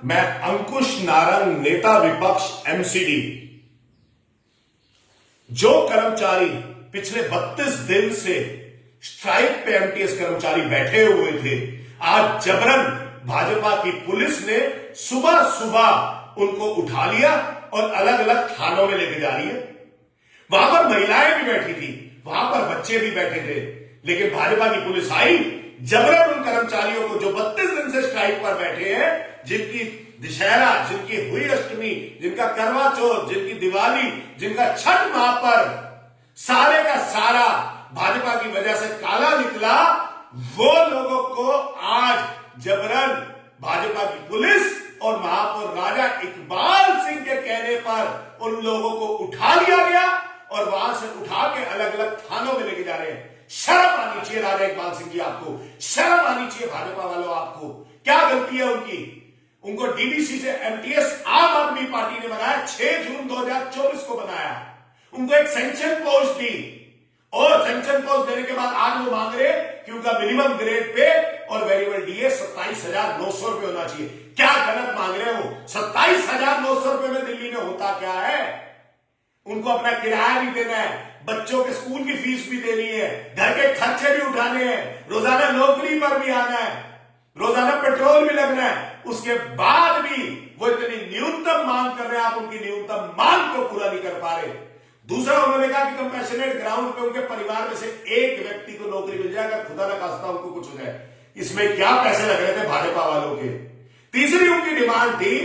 मैं अंकुश नारंग, नेता विपक्ष एमसीडी। जो कर्मचारी पिछले 32 दिन से स्ट्राइक पे एमटीएस कर्मचारी बैठे हुए थे, आज जबरन भाजपा की पुलिस ने सुबह सुबह उनको उठा लिया और अलग अलग थानों में लेके जा रही है। वहां पर महिलाएं भी बैठी थी, वहां पर बच्चे भी बैठे थे, लेकिन भाजपा की पुलिस आई, जबरन उन कर्मचारियों को जो 32 दिन से स्ट्राइक पर बैठे हैं, जिनकी दशहरा, जिनकी हुई अष्टमी, जिनका करवा चौथ, जिनकी दिवाली, जिनका छठ महापर्व, सारे का सारा भाजपा की वजह से काला निकला, वो लोगों को आज जबरन भाजपा की पुलिस और महापौर राजा इकबाल सिंह के कहने पर उन लोगों को उठा लिया गया और वहां से उठा के अलग अलग थानों में लेके जा रहे हैं। शर्म आनी चाहिए राजा इकबाल सिंह जी, आपको शर्म आनी चाहिए भाजपा वालों, आपको क्या गलती है उनकी? उनको डीडीसी से एमटीएस आम आदमी पार्टी ने बनाया, 6 जून 2024 को बनाया, उनको एक सैंक्शन पोस्ट दी और सैंक्शन पोस्ट देने के बाद आज वो मांग रहे कि उनका मिनिमम ग्रेड पे और वेरिएबल डीए 27,900 रुपए होना चाहिए। क्या गलत मांग रहे हो? 27,900 रुपए में दिल्ली में होता क्या है? उनको अपना किराया भी देना है, बच्चों के स्कूल की फीस भी देनी है, घर के खर्चे भी उठाने हैं, रोजाना नौकरी पर भी आना है, रोजाना पेट्रोल भी लगना है, उसके बाद भी वो इतनी न्यूनतम मांग कर रहे हैं, आप उनकी न्यूनतम मांग को पूरा नहीं कर पा रहे। दूसरा, उन्होंने कहा कि कंपैशनेट ग्राउंड पे उनके परिवार में से एक व्यक्ति को नौकरी मिल जाएगा, खुदा न खास्ता उनको कुछ हो जाए। इसमें क्या पैसे लग रहे थे भाजपा वालों के? तीसरी उनकी डिमांड थी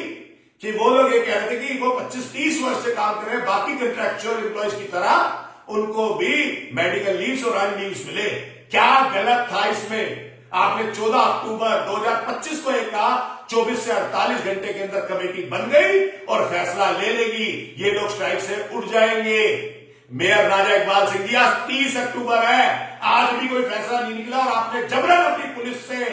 कि वो लोग ये कह रहे थे कि वो 25-30 वर्ष से काम कर रहे हैं, बाकी कंट्रैक्चुअल एम्प्लॉयज की तरह उनको भी मेडिकल लीव्स और अन लीव्स मिले। क्या गलत था इसमें? आपने 14 अक्टूबर 2025 को एक कहा 24 से 48 घंटे के अंदर कमेटी बन गई और फैसला ले लेगी, ये लोग स्ट्राइक से उठ जाएंगे। मेयर राजा इकबाल सिंह जी, आज 30 अक्टूबर है, आज भी कोई फैसला नहीं निकला और आपने जबरन अपनी पुलिस से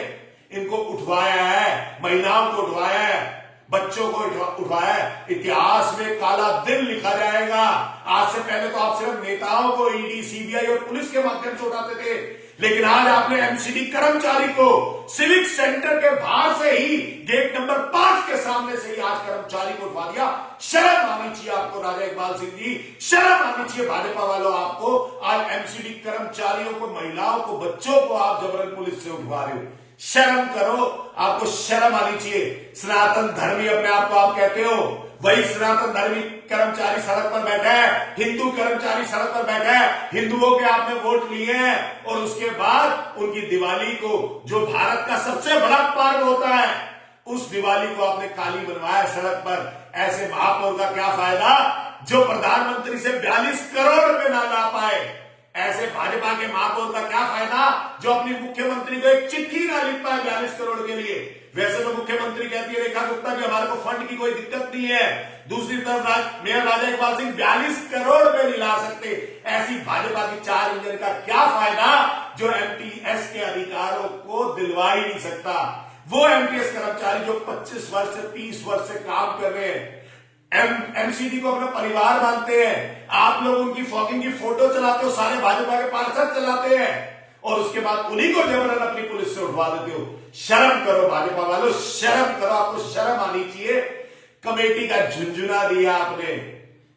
इनको उठवाया है, महिलाओं को उठवाया है, बच्चों को उठवाया है। इतिहास में काला दिन लिखा जाएगा। आज से पहले तो आप सिर्फ नेताओं को ईडी, सीबीआई और पुलिस के माध्यम से उठाते थे, लेकिन आज आपने एमसीडी कर्मचारी को सिविक सेंटर के बाहर से ही, गेट नंबर 5 के सामने से ही आज कर्मचारी को उठवा दिया। शर्म आनी चाहिए आपको राजा इकबाल सिंह जी, शर्म आनी चाहिए भाजपा वालों आपको। आज एमसीडी कर्मचारियों को, महिलाओं को, बच्चों को आप जबरन पुलिस से उठवा रहे हो। शर्म करो, आपको शर्म आनी चाहिए। सनातन धर्मी अपने आप को आप कहते हो, वही सनातन धर्मी कर्मचारी सड़क पर बैठा है, हिंदू कर्मचारी सड़क पर बैठा है, हिंदुओं के आपने वोट लिए हैं और उसके बाद उनकी दिवाली को, जो भारत का सबसे बड़ा पर्व होता है, उस दिवाली को आपने काली बनवाया सड़क पर। ऐसे महापौर का क्या फायदा जो प्रधानमंत्री से 42 करोड़ रुपए ना ला पाए? ऐसे भाजपा के महापौर का क्या फायदा जो अपनी मुख्यमंत्री को एक चिट्ठी ना लिख पाए 42 करोड़ के लिए? वैसे तो मुख्यमंत्री कहती है रेखा गुप्ता कि हमारे को फंड की कोई दिक्कत नहीं है, दूसरी तरफ मेयर राजा इकबाल सिंह 42 करोड़ रुपए नहीं ला सकते। ऐसी भाजपा की 4 इंजन का क्या फायदा जो एमटीएस के अधिकारों को दिलवा ही नहीं सकता? वो एमटीएस कर्मचारी जो 25 वर्ष से 30 वर्ष से काम कर रहे हैं, एमसीडी को अपना परिवार मानते हैं, आप लोग उनकी फॉगिंग की फोटो चलाते हो, सारे भाजपा के पार्षद चलाते हैं और उसके बाद उन्हीं को जबरन अपनी पुलिस से उठवा देते हो। शर्म करो भाजपा वालों, शर्म करो, आपको शर्म आनी चाहिए। कमेटी का झुंझुना दिया आपने,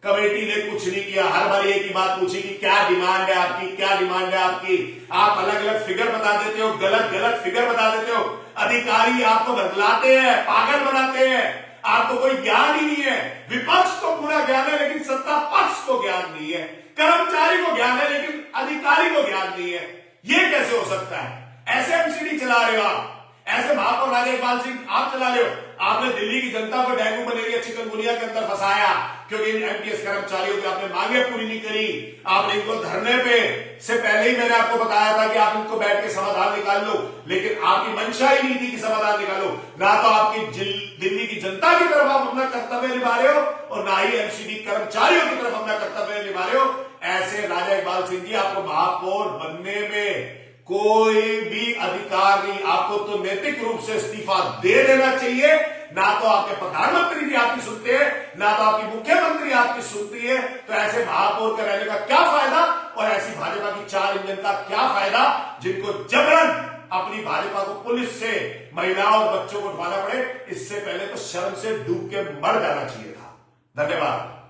कमेटी ने कुछ नहीं किया। हर बार एक ही बात पूछी कि क्या डिमांड है आपकी, क्या डिमांड है आपकी? आप अलग अलग फिगर बता देते हो, गलत गलत फिगर बता देते हो। अधिकारी आपको बदलाते हैं, पागल बनाते हैं, आपको कोई ज्ञान ही नहीं है। विपक्ष को पूरा ज्ञान है लेकिन सत्ता पक्ष को ज्ञान नहीं है, कर्मचारी को ज्ञान है लेकिन अधिकारी को ज्ञान नहीं है। ये कैसे हो सकता है? ऐसे एमसीडी चला रहे हो आप, ऐसे महापौर राजा इकबाल सिंह आप चला रहे हो। आपने दिल्ली की जनता को डेंगू, मलेरिया, चिकनगुनिया के अंदर फंसाया क्योंकि इन एमटीएस कर्मचारियों की आपने मांगे पूरी नहीं करी। आपने इनको धरने पे से पहले ही मैंने आपको बताया था कि आप इनको बैठ के समाधान निकाल लो, लेकिन आपकी मंशा ही नहीं थी कि समाधान निकालो। ना तो आपकी दिल्ली की जनता की तरफ आप अपना कर्तव्य निभा रहे हो और ना ही एमसीडी कर्मचारियों की तरफ अपना कर्तव्य निभा रहे हो। ऐसे राजा इकबाल सिंह जी, आपको महापौर बनने में कोई भी अधिकार नहीं, आपको तो नैतिक रूप से इस्तीफा दे देना चाहिए। ना तो आपके प्रधानमंत्री जी आपकी सुनते हैं, ना तो आपकी मुख्यमंत्री आपकी सुनती है, तो ऐसे महापौर का रहने का क्या फायदा और ऐसी भाजपा की 4 इंजन का क्या फायदा जिनको जबरन अपनी भाजपा को पुलिस से महिलाओं और बच्चों को उठवाना पड़े, इससे पहले तो शर्म से डूब के मर जाना चाहिए था। धन्यवाद।